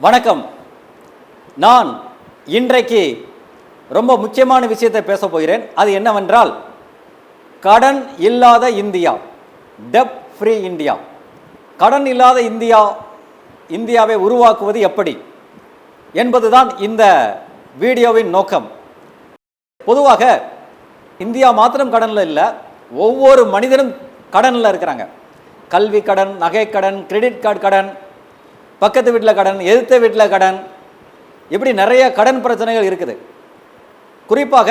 வணக்கம். நான் இன்றைக்கு ரொம்ப முக்கியமான விஷயத்தை பேச போகிறேன். அது என்னவென்றால், கடன் இல்லாத இந்தியா, டெப் ஃப்ரீ இந்தியா. கடன் இல்லாத இந்தியாவை உருவாக்குவது எப்படி என்பதுதான் இந்த வீடியோவின் நோக்கம். பொதுவாக இந்தியா மாத்திரம் கடனில் இல்லை, ஒவ்வொரு மனிதனும் கடனில் இருக்கிறாங்க. கல்வி கடன், நகை கடன், கிரெடிட் கார்டு கடன், பக்கத்து வீட்டில் கடன், எதிர்த்த வீட்டில் கடன், இப்படி நிறைய கடன் பிரச்சனைகள் இருக்குது. குறிப்பாக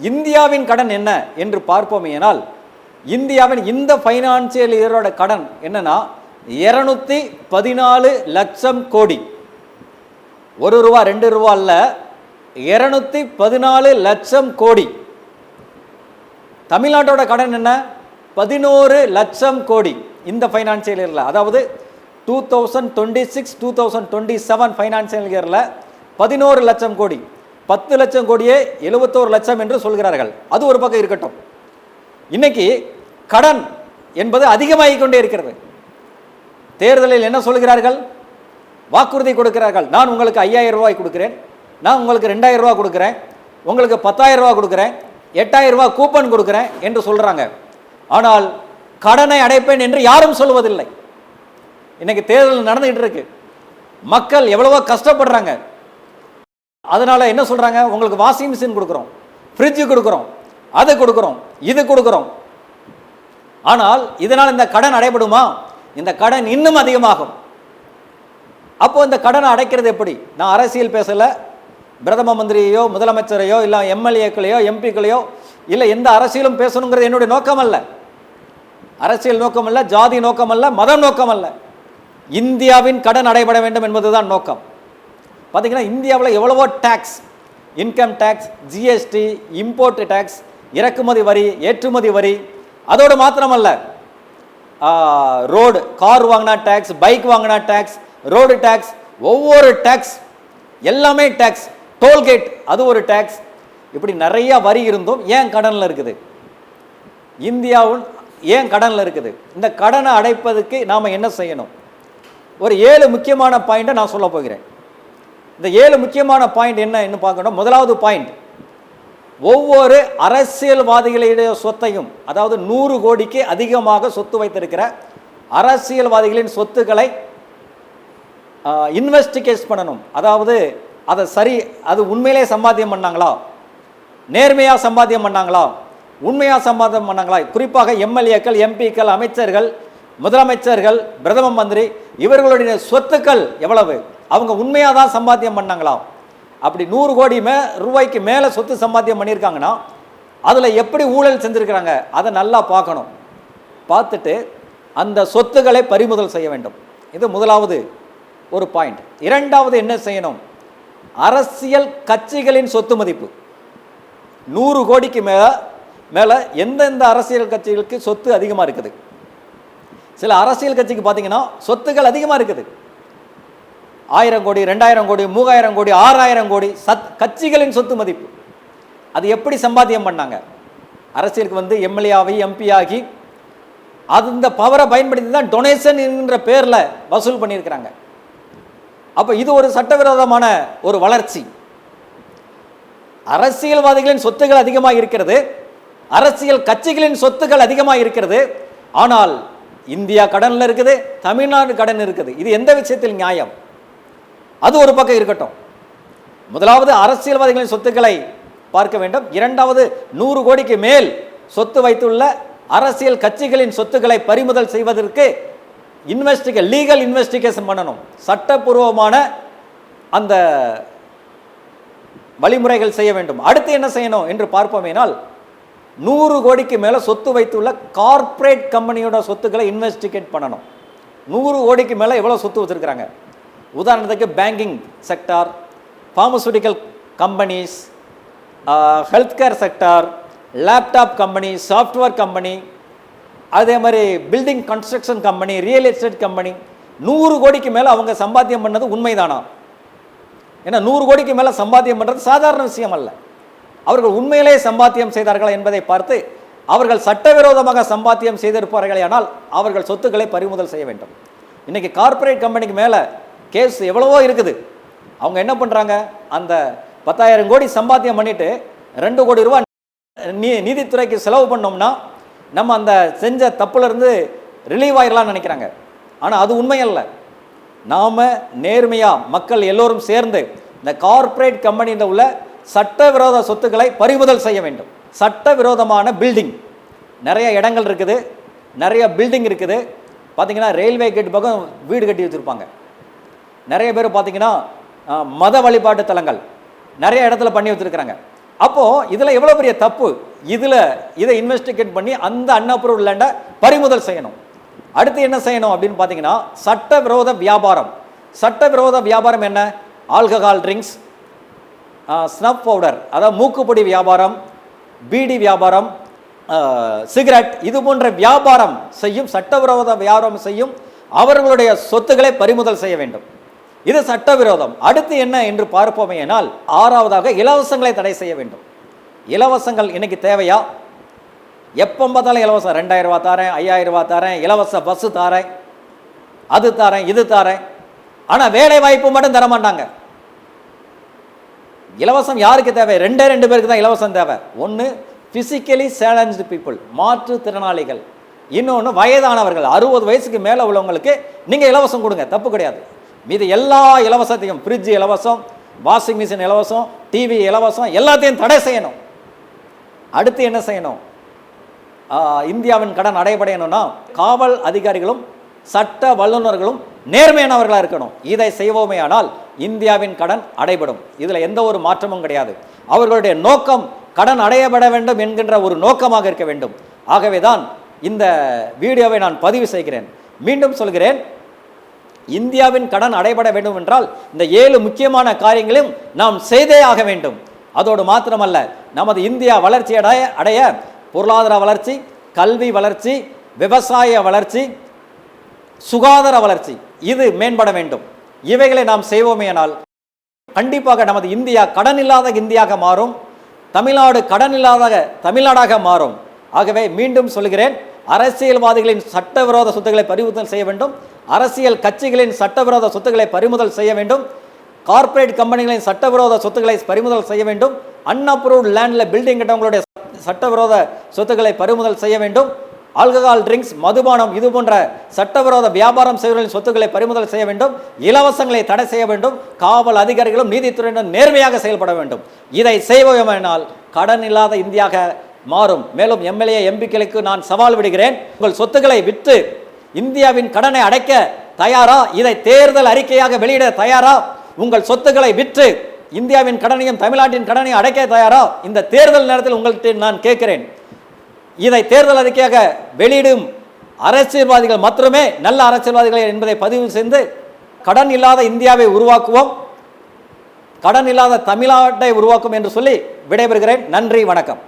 இந்தியாவின் கடன் என்ன என்று பார்ப்போமேனால், இந்தியாவின் இந்த ஃபைனான்சியல் இயரோட கடன் என்னன்னா 214 லட்சம் கோடி. 1 ரூபா 2 ரூபா அல்ல, 214 லட்சம் கோடி. தமிழ்நாட்டோட கடன் என்ன? 11 லட்சம் கோடி இந்த ஃபைனான்சியல் இயரில். அதாவது 2026-2027 ஃபைனான்சியல் இயரில் 11 லட்சம் கோடி. 10 லட்சம் கோடியே 71 லட்சம் என்று சொல்கிறார்கள். அது ஒரு பக்கம் இருக்கட்டும். இன்னைக்கு கடன் என்பது அதிகமாகிக் கொண்டே இருக்கிறது. தேர்தலில் என்ன சொல்கிறார்கள்? வாக்குறுதி கொடுக்கிறார்கள். நான் உங்களுக்கு 5000 ரூபாய் கொடுக்கிறேன், நான் உங்களுக்கு 2000 ரூபாய் கொடுக்குறேன், உங்களுக்கு 10,000 ரூபாய் கொடுக்குறேன், 8000 ரூபாய் கூப்பன் கொடுக்குறேன் என்று சொல்கிறாங்க. ஆனால் கடனை அடைப்பேன் என்று யாரும் சொல்வதில்லை. இன்னைக்கு தேர்தல் நடந்துகிட்டு இருக்கு. மக்கள் எவ்வளவோ கஷ்டப்படுறாங்க. அதனால என்ன சொல்றாங்க? உங்களுக்கு வாஷிங் மிஷின் கொடுக்குறோம், ஃப்ரிட்ஜ் கொடுக்குறோம், அது கொடுக்குறோம், இது கொடுக்குறோம். ஆனால் இதனால் இந்த கடன் அடைபடுமா? இந்த கடன் இன்னும் அதிகமாகும். அப்போ இந்த கடனை அடைக்கிறது எப்படி? நான் அரசியல் பேசல. பிரதம மந்திரியோ, முதலமைச்சரையோ, இல்லை எம்எல்ஏக்களையோ, எம்பிக்களையோ, இல்லை எந்த அரசியலும் பேசணுங்கிறது என்னுடைய நோக்கம் அல்ல. அரசியல் நோக்கம் அல்ல, ஜாதி நோக்கம் அல்ல, மதம் நோக்கம் அல்ல. இந்தியாவின் கடன் அடைபட வேண்டும் என்பதுதான் நோக்கம். பார்த்தீங்கன்னா இந்தியாவில் எவ்வளவோ tax, income tax, GST, import tax, இறக்குமதி வரி, ஏற்றுமதி வரி, அதோடு மாத்திரமல்ல, ரோடு, கார் வாங்கினா டேக்ஸ், பைக் வாங்கினா டேக்ஸ், ரோடு டேக்ஸ், ஒவ்வொரு டேக்ஸ் எல்லாமே டேக்ஸ், டோல்கேட் அது ஒரு டேக்ஸ். இப்படி நிறைய வரி இருந்தும் ஏன் கடனில் இருக்குது? இந்தியாவும் ஏன் கடனில் இருக்குது? இந்த கடனை அடைப்பதற்கு நாம் என்ன செய்யணும்? ஒரு 7 முக்கியமான பாயிண்ட்டை நான் சொல்ல போகிறேன். இந்த 7 முக்கியமான பாயிண்ட் என்ன பார்க்கணும். முதலாவது பாயிண்ட், ஒவ்வொரு அரசியல்வாதிகளுடைய சொத்தையும், அதாவது 100 கோடிக்கு அதிகமாக சொத்து வைத்திருக்கிற அரசியல்வாதிகளின் சொத்துக்களை இன்வெஸ்டிகேட் பண்ணணும். அதாவது அது உண்மையிலே சம்பாத்தியம் பண்ணாங்களா, நேர்மையாக சம்பாத்தியம் பண்ணாங்களா, உண்மையாக சம்பாதம் பண்ணாங்களா? குறிப்பாக எம்எல்ஏக்கள், எம்பிக்கள், அமைச்சர்கள், முதலமைச்சர்கள், பிரதம மந்திரி, இவர்களுடைய சொத்துக்கள் எவ்வளவு, அவங்க உண்மையாக தான் சம்பாத்தியம் பண்ணாங்களா? அப்படி 100 கோடி ரூபாய்க்கு மேலே சொத்து சம்பாத்தியம் பண்ணியிருக்காங்கன்னா அதில் எப்படி ஊழல் செஞ்சுருக்கிறாங்க அதை நல்லா பார்க்கணும். பார்த்துட்டு அந்த சொத்துக்களை பறிமுதல் செய்ய வேண்டும். இது முதலாவது ஒரு பாயிண்ட். இரண்டாவது என்ன செய்யணும்? அரசியல் கட்சிகளின் சொத்து மதிப்பு 100 கோடிக்கு மேலே எந்தெந்த அரசியல் கட்சிகளுக்கு சொத்து அதிகமாக இருக்குது? சில அரசியல் கட்சிக்கு பார்த்தீங்கன்னா சொத்துக்கள் அதிகமாக இருக்குது. 1000 கோடி, 2000 கோடி, 3000 கோடி, 6000 கோடி கட்சிகளின் சொத்து மதிப்பு. அது எப்படி சம்பாத்தியம் பண்ணாங்க? அரசியலுக்கு வந்து எம்எல்ஏ ஆகி, எம்பி ஆகி, அந்த பவரை பயன்படுத்தி தான் டொனேஷன் என்கிற பேரில் வசூல் பண்ணியிருக்கிறாங்க. அப்போ இது ஒரு சட்டவிரோதமான ஒரு வளர்ச்சி. அரசியல்வாதிகளின் சொத்துக்கள் அதிகமாக இருக்கிறது, அரசியல் கட்சிகளின் சொத்துக்கள் அதிகமாக இருக்கிறது. ஆனால் இந்தியா கடனில் இருக்குது, தமிழ்நாடு கடன் இருக்குது. இது எந்த விஷயத்தில் நியாயம்? அது ஒரு பக்கம் இருக்கட்டும். முதலாவது அரசியல்வாதிகளின் சொத்துக்களை பார்க்க வேண்டும். இரண்டாவது 100 கோடிக்கு மேல் சொத்து வைத்துள்ள அரசியல் கட்சிகளின் சொத்துக்களை பறிமுதல் செய்வதற்கு லீகல் இன்வெஸ்டிகேஷன் பண்ணணும். சட்டப்பூர்வமான அந்த வழிமுறைகள் செய்ய வேண்டும். அடுத்து என்ன செய்யணும் என்று பார்ப்போமேனால், 100 கோடிக்கு மேலே சொத்து வைத்துள்ள கார்ப்பரேட் கம்பெனியோட சொத்துக்களை இன்வெஸ்டிகேட் பண்ணணும். 100 கோடிக்கு மேலே எவ்வளோ சொத்து வச்சுருக்கிறாங்க? உதாரணத்துக்கு banking sector, pharmaceutical companies, health care sector, laptop company, software company, அதே மாதிரி building construction company, real estate company. 100 கோடிக்கு மேலே அவங்க சம்பாத்தியம் பண்ணது உண்மைதானா? ஏன்னா 100 கோடிக்கு மேலே சம்பாத்தியம் பண்ணுறது சாதாரண விஷயம் அல்ல. அவர்கள் உண்மையிலே சம்பாத்தியம் செய்தார்களா என்பதை பார்த்து, அவர்கள் சட்டவிரோதமாக சம்பாத்தியம் செய்திருப்பார்களே ஆனால் அவர்கள் சொத்துக்களை பறிமுதல் செய்ய வேண்டும். இன்றைக்கி கார்ப்பரேட் கம்பெனிக்கு மேலே கேஸ் எவ்வளவோ இருக்குது. அவங்க என்ன பண்ணுறாங்க, அந்த 10,000 கோடி சம்பாத்தியம் பண்ணிட்டு 2 கோடி ரூபாய் நீதித்துறைக்கு செலவு பண்ணோம்னா நம்ம அந்த செஞ்ச தப்புலேருந்து ரிலீவ் ஆயிடலாம்னு நினைக்கிறாங்க. ஆனால் அது உண்மையல்ல. நாம் நேர்மையாக மக்கள் எல்லோரும் சேர்ந்து இந்த கார்ப்பரேட் கம்பெனியில் உள்ள சட்டவிரோத சொத்துக்களை பறிமுதல் செய்ய வேண்டும். சட்டவிரோதமான பில்டிங் நிறைய இடங்கள் இருக்குது, நிறைய பில்டிங் இருக்குது. பார்த்தீங்கன்னா ரயில்வே கேட் பக்கம் வீடு கட்டி வச்சுருப்பாங்க. நிறைய பேர் பார்த்தீங்கன்னா மத வழிபாட்டு தலங்கள் நிறைய இடத்துல பண்ணி வச்சுருக்கிறாங்க. அப்போது இதில் எவ்வளோ பெரிய தப்பு. இதை இன்வெஸ்டிகேட் பண்ணி அந்த அன்அப்ரூவ்ட் லேண்டை பறிமுதல் செய்யணும். அடுத்து என்ன செய்யணும் அப்படின்னு பார்த்தீங்கன்னா சட்டவிரோத வியாபாரம். சட்டவிரோத வியாபாரம் என்ன? ஆல்கஹால் ட்ரிங்க்ஸ், ஸ்னப் பவுடர், அதாவது மூக்குப்பொடி வியாபாரம், பீடி வியாபாரம், சிகரெட், இது போன்ற வியாபாரம் செய்யும், சட்டவிரோத வியாபாரம் செய்யும் அவர்களுடைய சொத்துக்களை பறிமுதல் செய்ய வேண்டும். இது சட்டவிரோதம். அடுத்து என்ன என்று பார்ப்போமேனால் 6வதாக இலவசங்களை தடை செய்ய வேண்டும். இலவசங்கள் இன்னைக்கு தேவையா? எப்போ பார்த்தாலும் இலவசம். 2000 ரூபா தாரேன், 5000 ரூபா தாரேன், இலவச பஸ்ஸு தாரேன், அது தாரேன், இது தாரேன். ஆனால் வேலை வாய்ப்பு மட்டும் தர மாட்டாங்க. இலவசம் யாருக்கு தேவை? 2 பேருக்கு தான் இலவசம் தேவை. ஒன்று ஃபிசிக்கலி சேலஞ்சு பீப்புள், மாற்றுத்திறனாளிகள். இன்னொன்று வயதானவர்கள், 60 வயசுக்கு மேலே உள்ளவங்களுக்கு நீங்கள் இலவசம் கொடுங்க, தப்பு கிடையாது. மீது எல்லா இலவசத்தையும், ஃப்ரிட்ஜ் இலவசம், வாஷிங் மிஷின் இலவசம், டிவி இலவசம், எல்லாத்தையும் தடை செய்யணும். அடுத்து என்ன செய்யணும்? இந்தியாவின் கடன் அடைபடையணும்னா காவல் அதிகாரிகளும் சட்ட வல்லுநர்களும் நேர்மையானவர்களாக இருக்கணும். இதை செய்வோமே ஆனால் இந்தியாவின் கடன் அடைபடும். இதில் எந்த ஒரு மாற்றமும் கிடையாது. அவர்களுடைய நோக்கம் கடன் அடையப்பட வேண்டும் என்கின்ற ஒரு நோக்கமாக இருக்க வேண்டும். ஆகவே தான் இந்த வீடியோவை நான் பதிவு செய்கிறேன். மீண்டும் சொல்கிறேன், இந்தியாவின் கடன் அடைபட வேண்டும் என்றால் இந்த 7 முக்கியமான காரியங்களையும் நாம் செய்தே ஆக வேண்டும். அதோடு மாத்திரமல்ல, நமது இந்தியா வளர்ச்சி அடைய பொருளாதார வளர்ச்சி, கல்வி வளர்ச்சி, விவசாய வளர்ச்சி, சுகாதார வளர்ச்சி, இது மேம்பட வேண்டும். இவைகளை நாம் செய்வோமேயானால் கண்டிப்பாக நமது இந்தியா கடன் இல்லாத இந்தியாக மாறும். தமிழ்நாடு கடன் இல்லாத தமிழ்நாடாக மாறும். ஆகவே மீண்டும் சொல்கிறேன், அரசியல்வாதிகளின் சட்டவிரோத சொத்துக்களை பறிமுதல் செய்ய வேண்டும். அரசியல் கட்சிகளின் சட்டவிரோத சொத்துக்களை பறிமுதல் செய்ய வேண்டும். கார்ப்பரேட் கம்பெனிகளின் சட்டவிரோத சொத்துக்களை பறிமுதல் செய்ய வேண்டும். அன்அப்ரூவ்ட் லேண்டில் பில்டிங் கட்டவங்களுடைய சட்டவிரோத சொத்துக்களை பறிமுதல் செய்ய வேண்டும். ஆல்கஹால் ட்ரிங்க்ஸ், மதுபானம், இது போன்ற சட்டவிரோத வியாபாரம் செய்வர்களின் சொத்துக்களை பறிமுதல் செய்ய வேண்டும். இலவசங்களை தடை செய்ய வேண்டும். காவல் அதிகாரிகளும் நீதித்துறையினர் நேர்மையாக செயல்பட வேண்டும். இதை செய்வோமானால் கடன் இல்லாத இந்தியாக மாறும். மேலும் எம்எல்ஏ எம்பிக்களுக்கு நான் சவால் விடுகிறேன், உங்கள் சொத்துக்களை விற்று இந்தியாவின் கடனை அடைக்க தயாரா? இதை தேர்தல் அறிக்கையாக வெளியிட தயாரா? உங்கள் சொத்துக்களை விற்று இந்தியாவின் கடனையும் தமிழ்நாட்டின் கடனையும் அடைக்க தயாரா? இந்த தேர்தல் நேரத்தில் உங்கள்கிட்ட நான் கேட்கிறேன். இதை தேர்தல் அறிக்கையாக வெளியிடும் அரசியல்வாதிகள் மட்டுமே நல்ல அரசியல்வாதிகள் என்பதை பதிவு செய்து கடன் இல்லாத இந்தியாவை உருவாக்குவோம், கடன் இல்லாத தமிழ்நாட்டை உருவாக்கும் என்று சொல்லி விடைபெறுகிறேன். நன்றி, வணக்கம்.